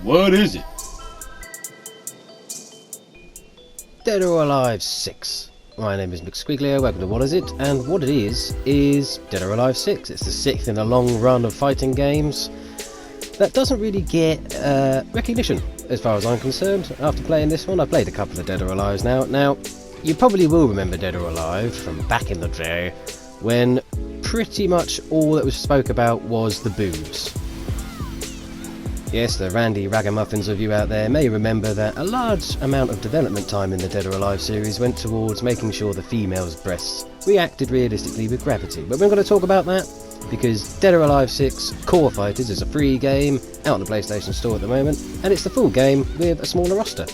What is it? Dead or Alive 6. My name is McSquiglio, welcome to What Is It? And what it is Dead or Alive 6. It's the 6th in a long run of fighting games that doesn't really get recognition, as far as I'm concerned. After playing this one, I've played a couple of Dead or Alives now. Now, you probably will remember Dead or Alive from back in the day, when pretty much all that was spoke about was the boobs. Yes, the randy ragamuffins of you out there may remember that a large amount of development time in the Dead or Alive series went towards making sure the female's breasts reacted realistically with gravity. But we're going to talk about that because Dead or Alive 6 Core Fighters is a free game out on the PlayStation Store at the moment, and it's the full game with a smaller roster.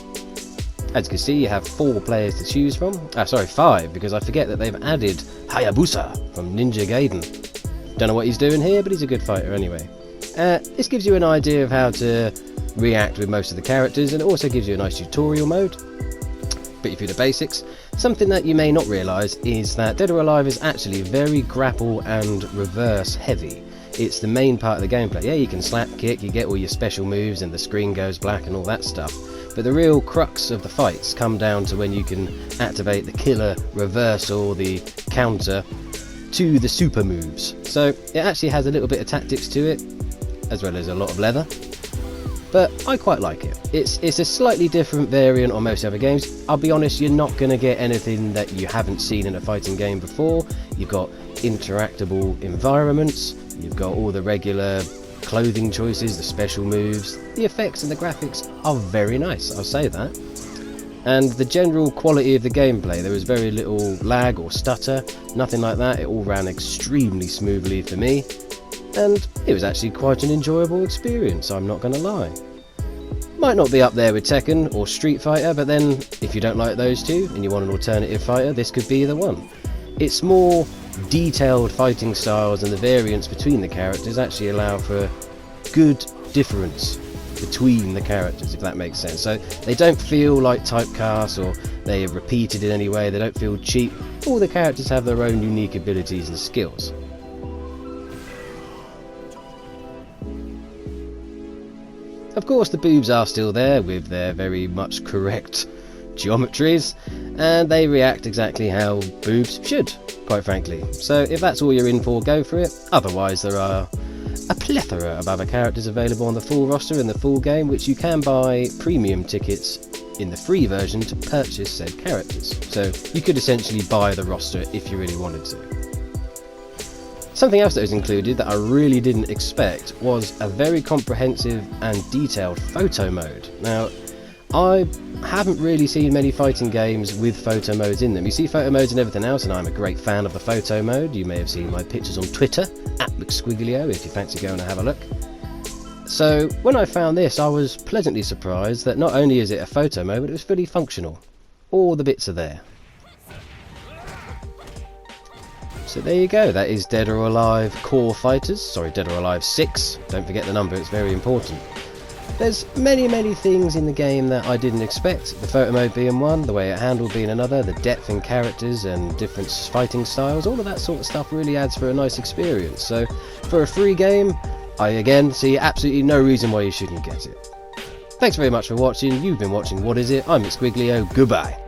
As you can see, you have 4 players to choose from. Sorry, 5, because I forget that they've added Hayabusa from Ninja Gaiden. Don't know what he's doing here, but he's a good fighter anyway. This gives you an idea of how to react with most of the characters, and it also gives you a nice tutorial mode. But if you're the basics, something that you may not realise is that Dead or Alive is actually very grapple and reverse heavy. It's the main part of the gameplay. Yeah, you can slap kick, you get all your special moves and the screen goes black and all that stuff. But the real crux of the fights come down to when you can activate the killer reverse or the counter to the super moves. So it actually has a little bit of tactics to it, as well as a lot of leather, but I quite like it. It's a slightly different variant on most other games. I'll be honest, you're not going to get anything that you haven't seen in a fighting game before. You've got interactable environments, you've got all the regular clothing choices, the special moves. The effects and the graphics are very nice, I'll say that. And the general quality of the gameplay, there was very little lag or stutter, nothing like that. It all ran extremely smoothly for me, and it was actually quite an enjoyable experience, I'm not going to lie. Might not be up there with Tekken or Street Fighter, but then if you don't like those two and you want an alternative fighter, this could be the one. It's more detailed fighting styles, and the variance between the characters actually allow for good difference between the characters, if that makes sense. So they don't feel like typecasts or they are repeated in any way, they don't feel cheap. All the characters have their own unique abilities and skills. Of course, the boobs are still there with their very much correct geometries, and they react exactly how boobs should, quite frankly. So if that's all you're in for, go for it. Otherwise, there are a plethora of other characters available on the full roster in the full game, which you can buy premium tickets in the free version to purchase said characters. So you could essentially buy the roster if you really wanted to. Something else that was included that I really didn't expect was a very comprehensive and detailed photo mode. Now, I haven't really seen many fighting games with photo modes in them. You see photo modes and everything else, and I'm a great fan of the photo mode. You may have seen my pictures on Twitter, @McSquiglio, if you fancy going to have a look. So when I found this, I was pleasantly surprised that not only is it a photo mode, but it was fully functional. All the bits are there. So there you go, that is Dead or Alive Core Fighters, sorry, Dead or Alive 6, don't forget the number, it's very important. There's many things in the game that I didn't expect, the photo mode being one, the way it handled being another, the depth in characters and different fighting styles, all of that sort of stuff really adds for a nice experience. So for a free game, I again see absolutely no reason why you shouldn't get it. Thanks very much for watching, you've been watching What Is It? I'm McSquiglio, goodbye.